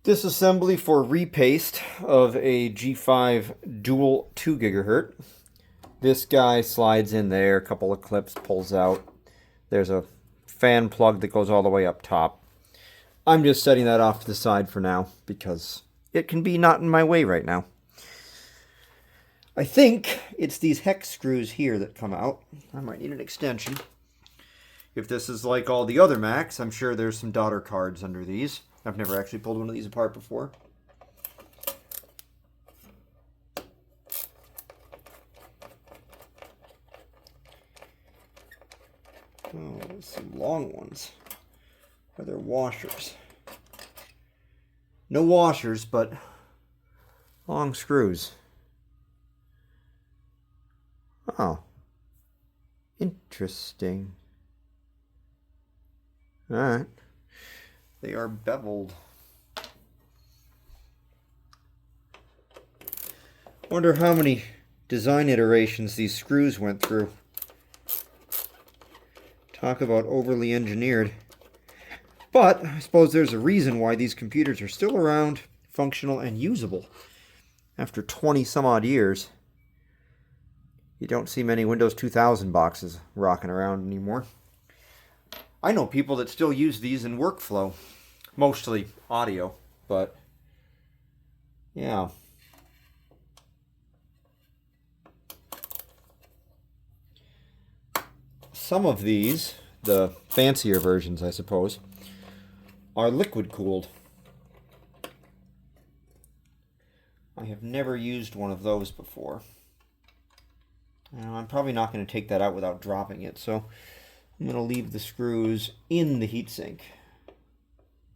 Disassembly for repaste of a G5 dual 2 gigahertz. This guy slides in there, a couple of clips, pulls out. There's a fan plug that goes all the way up top. I'm just setting that off to the side for now because it can be not in my way right now. I think it's these hex screws here that come out. I might need an extension. If this is like all the other Macs, I'm sure there's some daughter cards under these. I've never actually pulled one of these apart before. Oh, some long ones. Are there washers? No washers, but long screws. Oh. Interesting. Alright. They are beveled. Wonder how many design iterations these screws went through. Talk about overly engineered. But I suppose there's a reason why these computers are still around, functional, and usable. After 20 some odd years, you don't see many Windows 2000 boxes rocking around anymore. I know people that still use these in workflow. Mostly audio, but yeah. Some of these, the fancier versions I suppose, are liquid cooled. I have never used one of those before. I'm probably not going to take that out without dropping it, so I'm going to leave the screws in the heatsink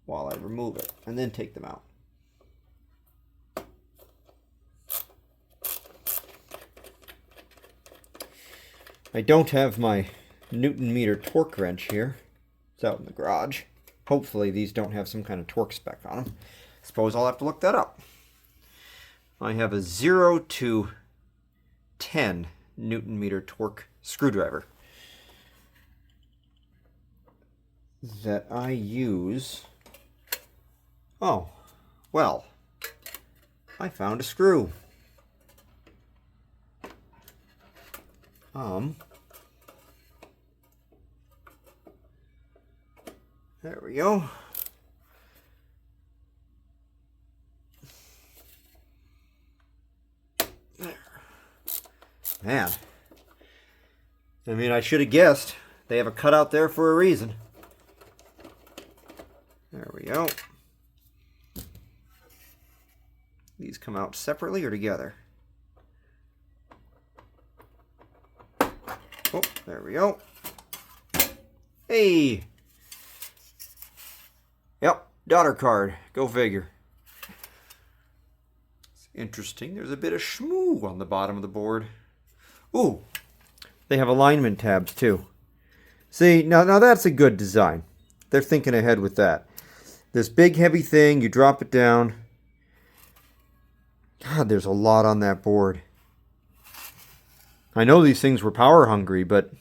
while I remove it, and then take them out. I don't have my Newton meter torque wrench here. It's out in the garage. Hopefully these don't have some kind of torque spec on them. Suppose I'll have to look that up. I have a 0 to 10 Newton meter torque screwdriver that I use. Oh, well, I found a screw. There we go. There. Man. I mean, I should have guessed. They have a cutout there for a reason. There we go. These come out separately or together? Oh, there we go. Hey! Yep, daughter card. Go figure. It's interesting. There's a bit of schmoo on the bottom of the board. Ooh, they have alignment tabs too. See, now that's a good design. They're thinking ahead with that. This big heavy thing, you drop it down. God, there's a lot on that board. I know these things were power hungry, but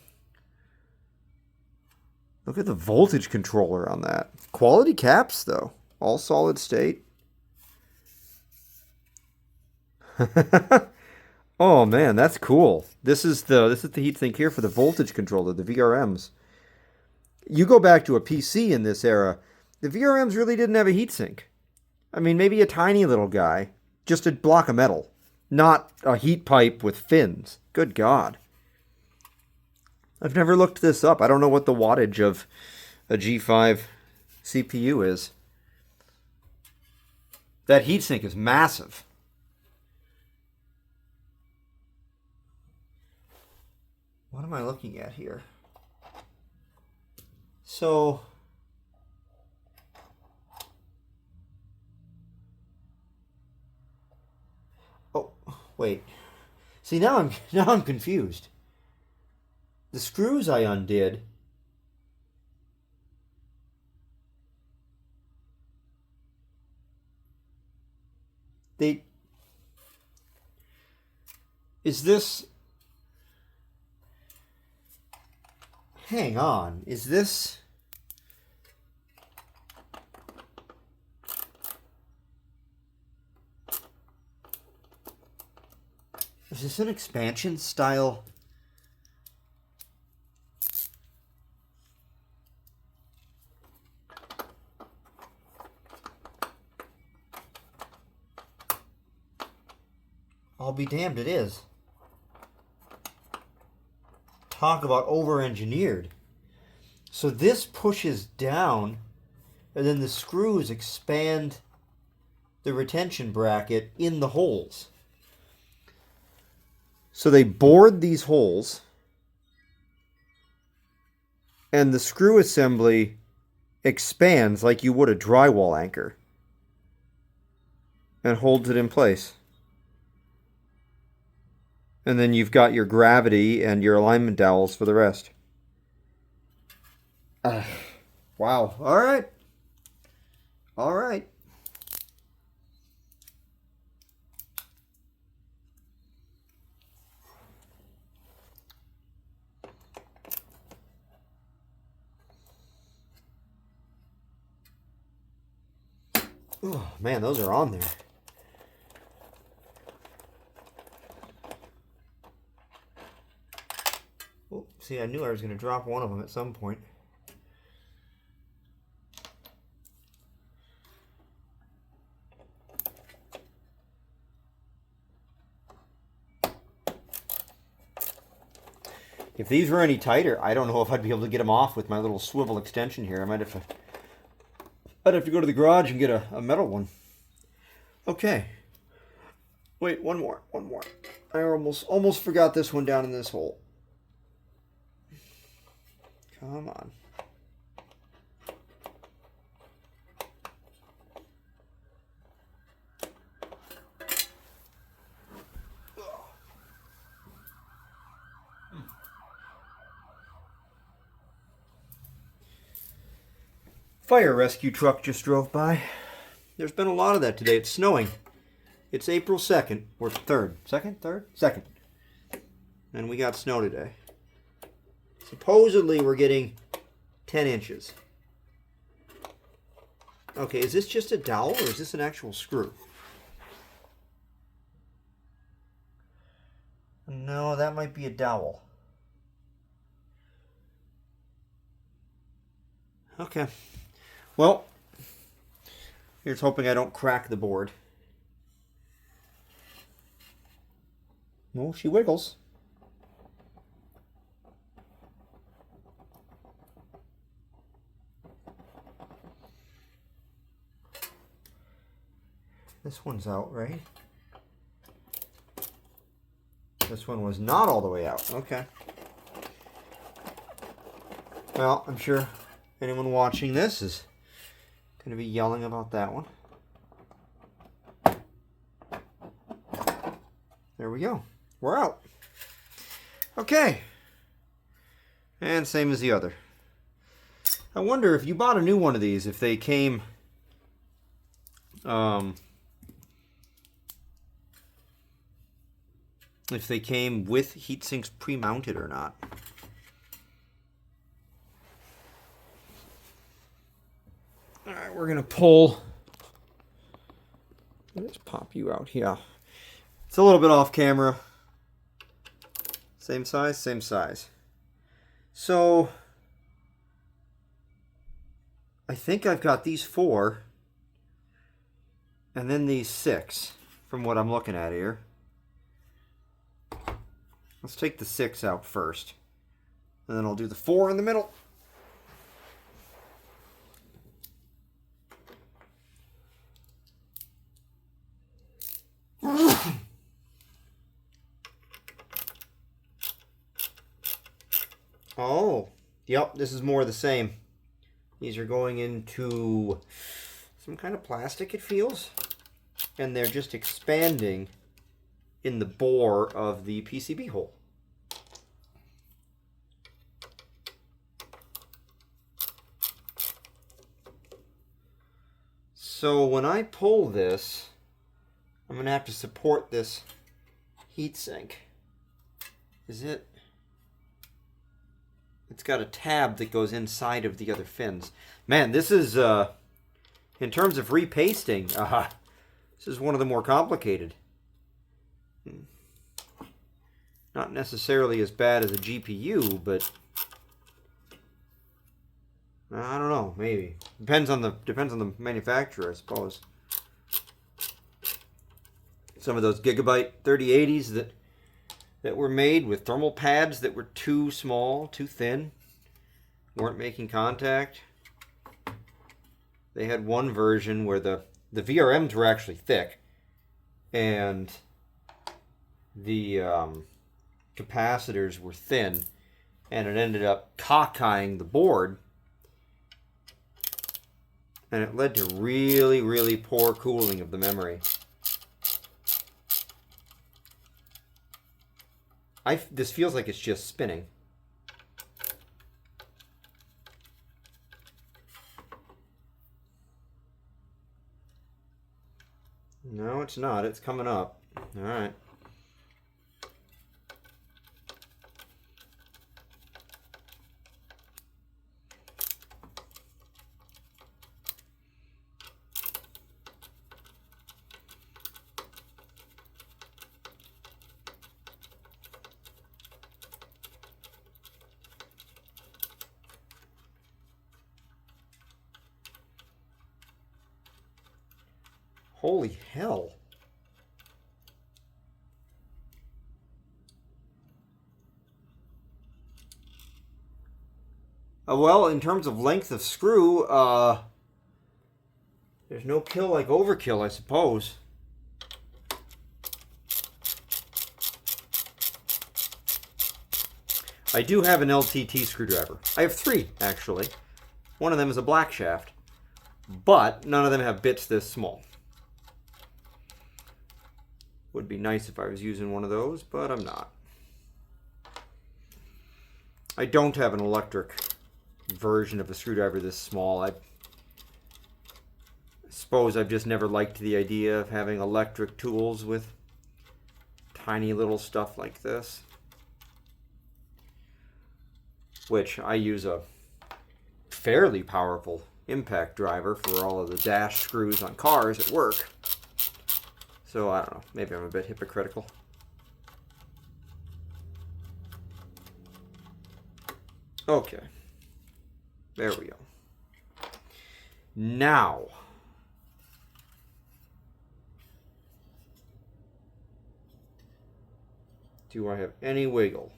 look at the voltage controller on that. Quality caps, though. All solid state. Oh man, that's cool. This is the heatsink here for the voltage controller, the VRMs. You go back to a PC in this era, the VRMs really didn't have a heatsink. I mean, maybe a tiny little guy. Just a block of metal. Not a heat pipe with fins. Good God. I've never looked this up. I don't know what the wattage of a G5 CPU is. That heatsink is massive. What am I looking at here? So, oh, wait. See, now I'm confused. The screws I undid. Is this... Hang on. Is this... Is this an expansion style? I'll be damned, it is. Talk about over-engineered. So this pushes down, and then the screws expand the retention bracket in the holes. So they bored these holes, and the screw assembly expands like you would a drywall anchor and holds it in place. And then you've got your gravity and your alignment dowels for the rest. Wow. All right. All right. Oh, man, those are on there. Oh, see, I knew I was going to drop one of them at some point. If these were any tighter, I don't know if I'd be able to get them off with my little swivel extension here. I'd have to go to the garage and get a metal one. Okay. Wait, one more. I almost forgot this one down in this hole. Come on. Fire rescue truck just drove by. There's been a lot of that today. It's snowing. It's April 2nd, or 3rd. 2nd? 3rd? 2nd. And we got snow today. Supposedly we're getting 10 inches. Okay, is this just a dowel or is this an actual screw? No, that might be a dowel. Okay. Well, here's hoping I don't crack the board. No, she wiggles. This one's out, right? This one was not all the way out. Okay. Well, I'm sure anyone watching this is going to be yelling about that one. There we go. We're out. Okay. And same as the other. I wonder if you bought a new one of these, if they came with heat sinks pre-mounted or not. All right, we're gonna pull. Let's pop you out here. It's a little bit off camera. Same size, same size. So I think I've got these 4 and then these 6 from what I'm looking at here. Let's take the 6 out first, and then I'll do the 4 in the middle. Oh, yep, this is more of the same. These are going into some kind of plastic, it feels, and they're just expanding in the bore of the PCB hole. So when I pull this, I'm going to have to support this heatsink. Is it? It's got a tab that goes inside of the other fins. Man, this is, in terms of repasting, this is one of the more complicated. Not necessarily as bad as a GPU, but I don't know, maybe. Depends on the manufacturer, I suppose. Some of those Gigabyte 3080s that were made with thermal pads that were too small, too thin, weren't making contact. They had one version where the VRMs were actually thick, and the capacitors were thin, and it ended up cockeying the board, and it led to really, really poor cooling of the memory. This feels like it's just spinning. No, it's not. It's coming up. All right. Holy hell. Well, in terms of length of screw, there's no kill like overkill, I suppose. I do have an LTT screwdriver. I have 3, actually. One of them is a black shaft, but none of them have bits this small. Would be nice if I was using one of those, but I'm not. I don't have an electric version of a screwdriver this small. I suppose I've just never liked the idea of having electric tools with tiny little stuff like this. Which I use a fairly powerful impact driver for all of the dash screws on cars at work. So, I don't know, maybe I'm a bit hypocritical. Okay. There we go. Now. Do I have any wiggle?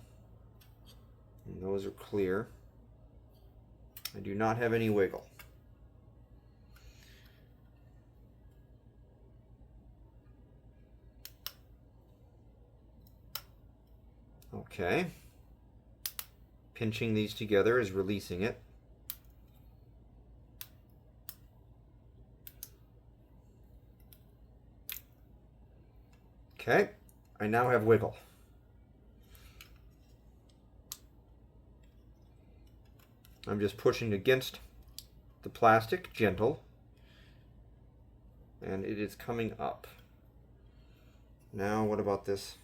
And those are clear. I do not have any wiggle. Okay. Pinching these together is releasing it. Okay. I now have wiggle. I'm just pushing against the plastic, gentle, and it is coming up. Now, what about this?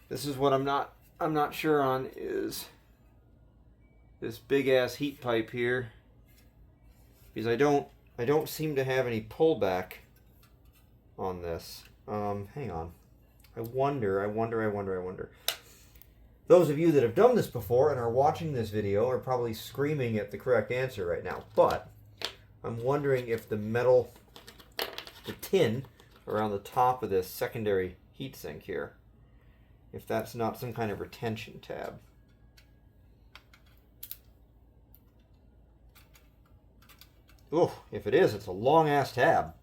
This is what I'm not sure on, is this big ass heat pipe here, because I don't seem to have any pullback on this. Hang on. I wonder. Those of you that have done this before and are watching this video are probably screaming at the correct answer right now, but I'm wondering if the metal, the tin around the top of this secondary heatsink here, if that's not some kind of retention tab. Oh, if it is, it's a long ass tab.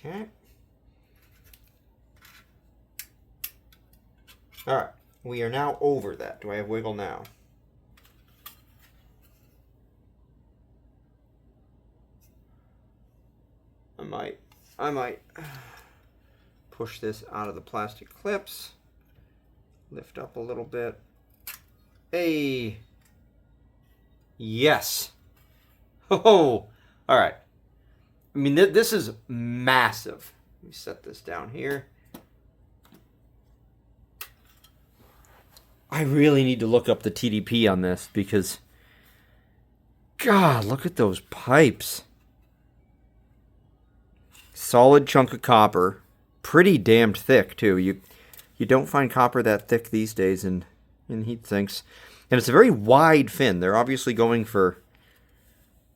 Okay. All right, we are now over that. Do I have wiggle now? I might push this out of the plastic clips, lift up a little bit. Hey, yes. Oh, all right. I mean, this is massive. Let me set this down here. I really need to look up the TDP on this because, God, look at those pipes. Solid chunk of copper. Pretty damned thick, too. You don't find copper that thick these days in heat sinks. And it's a very wide fin. They're obviously going for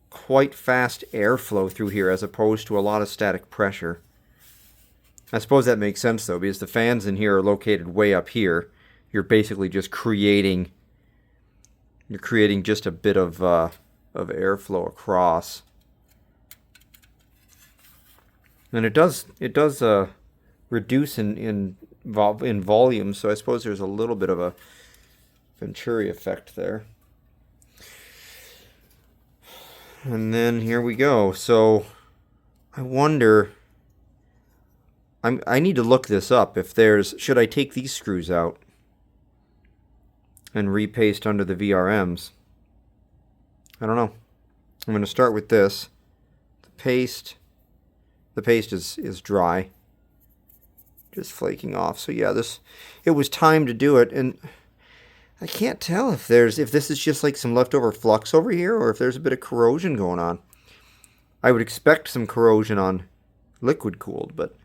quite fast airflow through here as opposed to a lot of static pressure. I suppose that makes sense, though, because the fans in here are located way up here. You're basically just creating just a bit of airflow across. And it does reduce in volume, so I suppose there's a little bit of a Venturi effect there. And then here we go. So I wonder, I need to look this up. If there's, should I take these screws out and repaste under the VRMs? I don't know. I'm going to start with this. The paste is dry, just flaking off. So yeah, it was time to do it, and I can't tell if this is just like some leftover flux over here or if there's a bit of corrosion going on. I would expect some corrosion on liquid cooled, but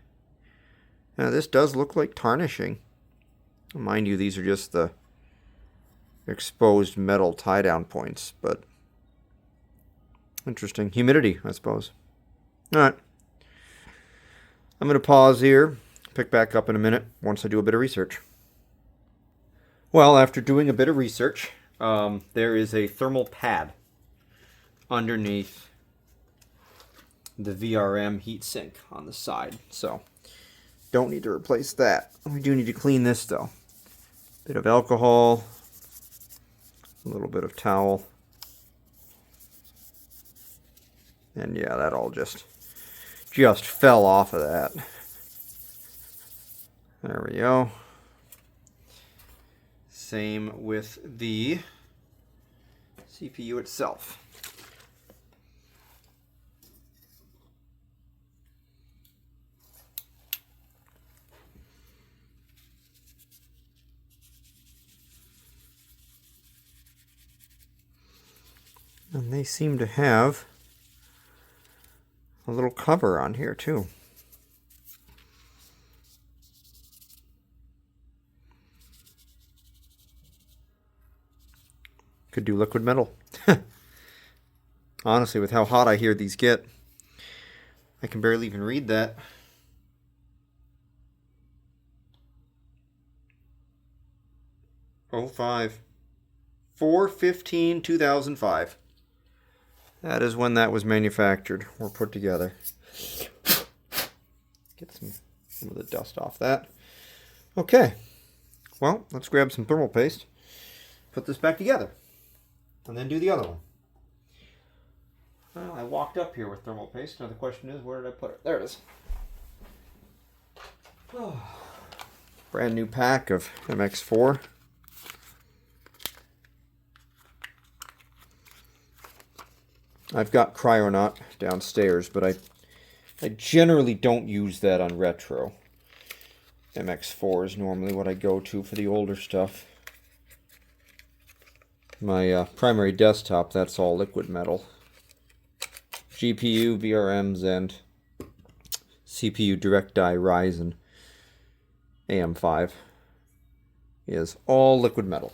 this does look like tarnishing. Mind you, these are just the exposed metal tie down points, but interesting. Humidity, I suppose. All right. I'm going to pause here, pick back up in a minute once I do a bit of research. Well, after doing a bit of research, there is a thermal pad underneath the VRM heatsink on the side, so don't need to replace that. We do need to clean this, though. Bit of alcohol, a little bit of towel, and yeah, that all just fell off of that. There we go. Same with the CPU itself. And they seem to have a little cover on here too. Could do liquid metal. Honestly, with how hot I hear these get, I can barely even read that. Oh, 4/15/2005. That is when that was manufactured or put together. Get some of the dust off that. Okay. Well, let's grab some thermal paste, put this back together, and then do the other one. Well, I walked up here with thermal paste. Now the question is, where did I put it? There it is. Oh. Brand new pack of MX4. I've got Cryonaut downstairs, but I generally don't use that on retro. MX4 is normally what I go to for the older stuff. My primary desktop, that's all liquid metal. GPU, VRMs, and CPU direct die Ryzen AM5 is all liquid metal.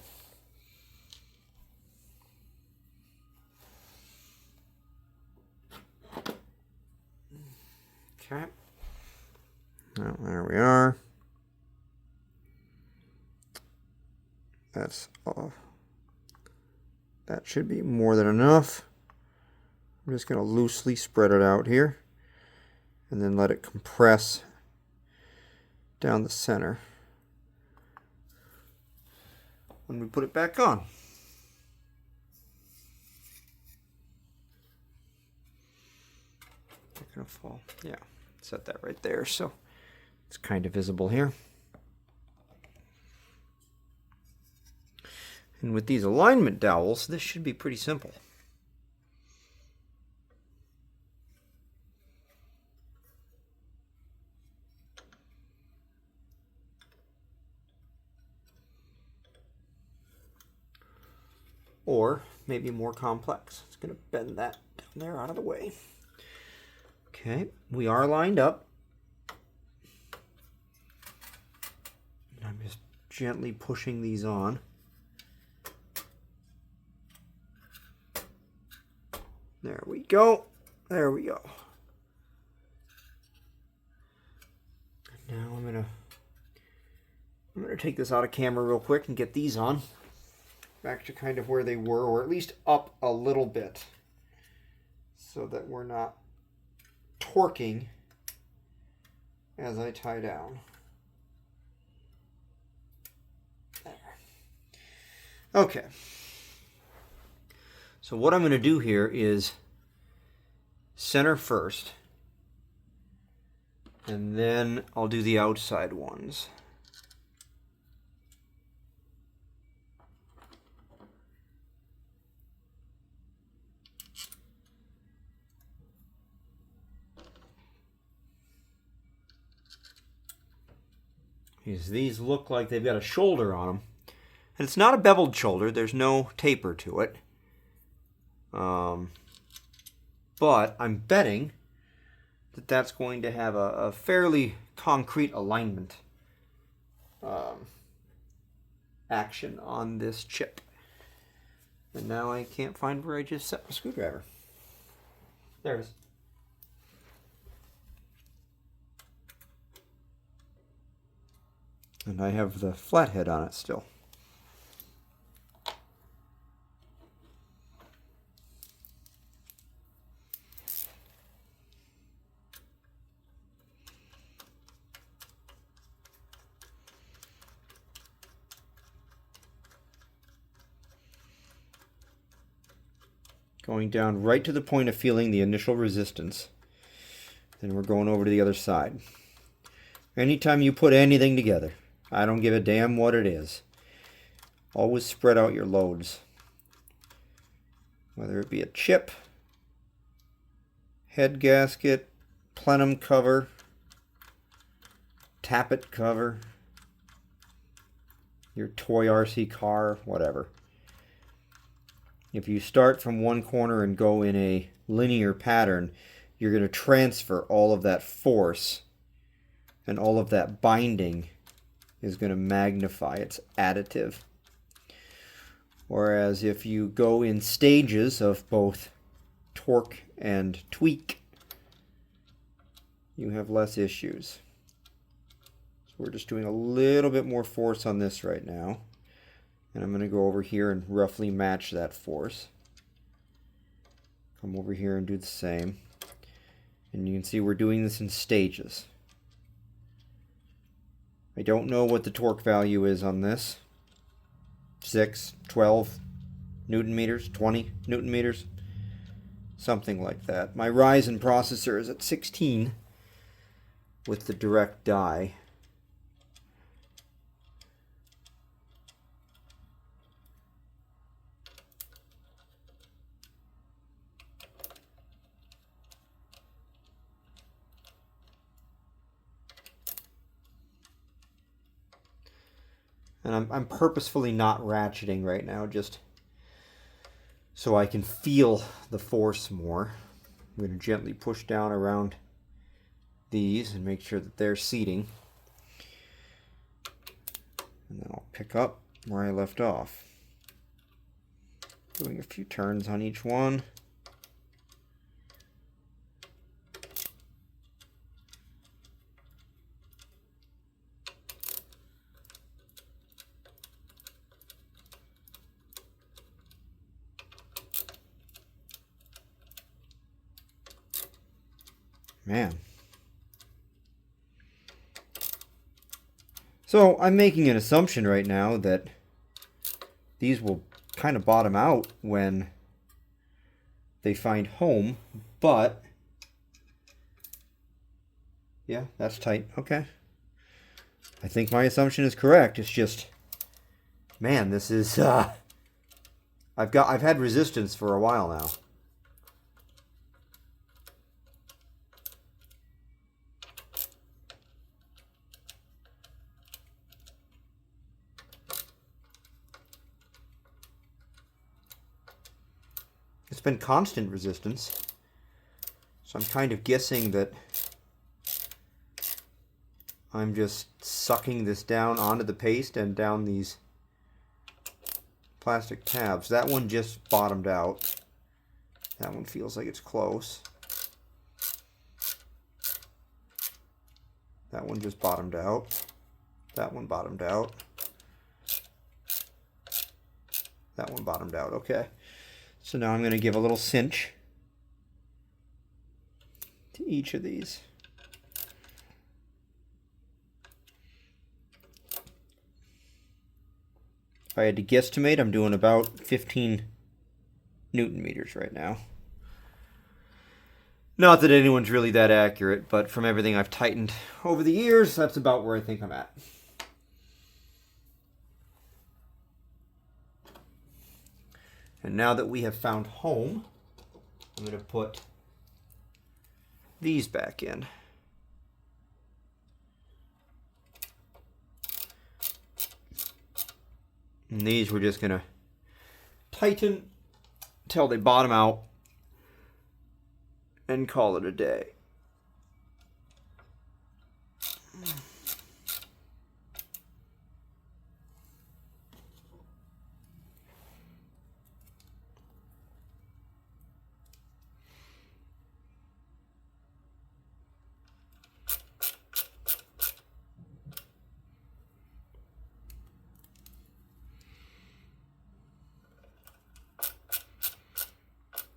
Okay. Well, there we are. That's that should be more than enough. I'm just going to loosely spread it out here and then let it compress down the center when we put it back on. Not going to fall. Yeah, set that right there so it's kind of visible here. And with these alignment dowels, this should be pretty simple. or maybe more complex. It's going to bend that down there out of the way. Okay, we are lined up. I'm just gently pushing these on. There we go. There we go. Now I'm gonna take this out of camera real quick and get these on. Back to kind of where they were, or at least up a little bit, so that we're not torquing as I tie down. There. Okay. So what I'm going to do here is center first, and then I'll do the outside ones. These look like they've got a shoulder on them. And it's not a beveled shoulder. There's no taper to it. But I'm betting that that's going to have a fairly concrete alignment action on this chip. And now I can't find where I just set my screwdriver. There it is. And I have the flathead on it still. Going down right to the point of feeling the initial resistance. Then we're going over to the other side. Anytime you put anything together, I don't give a damn what it is, always spread out your loads. Whether it be a chip, head gasket, plenum cover, tappet cover, your toy RC car, whatever. If you start from one corner and go in a linear pattern, you're going to transfer all of that force, and all of that binding is going to magnify. It's additive. Whereas if you go in stages of both torque and tweak, you have less issues. So we're just doing a little bit more force on this right now. And I'm going to go over here and roughly match that force. Come over here and do the same. And you can see we're doing this in stages. I don't know what the torque value is on this. 6, 12 Newton meters, 20 Newton meters, something like that. My Ryzen processor is at 16 with the direct die. And I'm purposefully not ratcheting right now, just so I can feel the force more. I'm going to gently push down around these and make sure that they're seating. And then I'll pick up where I left off. Doing a few turns on each one. Man. So I'm making an assumption right now that these will kind of bottom out when they find home, but yeah, that's tight. Okay. I think my assumption is correct. It's just, man, this is I've had resistance for a while now. It's been constant resistance. So I'm kind of guessing that I'm just sucking this down onto the paste and down these plastic tabs. That one just bottomed out. That one feels like it's close. That one just bottomed out. That one bottomed out. That one bottomed out. Okay. So now I'm going to give a little cinch to each of these. If I had to guesstimate, I'm doing about 15 Newton meters right now. Not that anyone's really that accurate, but from everything I've tightened over the years, that's about where I think I'm at. And now that we have found home, I'm going to put these back in. And these we're just going to tighten until they bottom out and call it a day.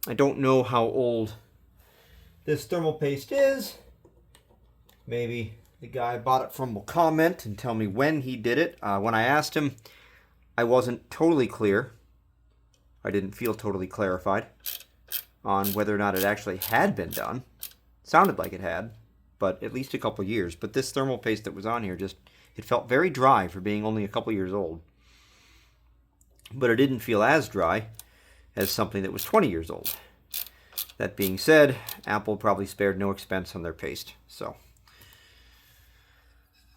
I don't know how old this thermal paste is. Maybe the guy I bought it from will comment and tell me when he did it. When I asked him, I wasn't totally clear. I didn't feel totally clarified on whether or not it actually had been done. Sounded like it had, but at least a couple years. But this thermal paste that was on here, it felt very dry for being only a couple years old. But it didn't feel as dry as something that was 20 years old. That being said, Apple probably spared no expense on their paste. So,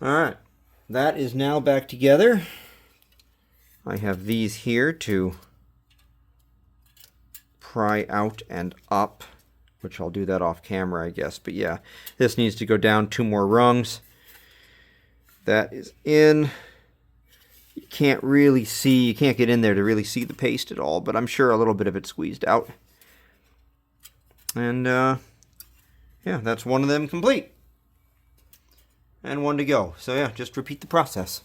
all right, that is now back together. I have these here to pry out and up, which I'll do that off camera, I guess. But yeah, this needs to go down 2 more rungs. That is in. You can't really see, you can't get in there to really see the paste at all, but I'm sure a little bit of it squeezed out. And yeah, that's one of them complete. And one to go. So yeah, just repeat the process.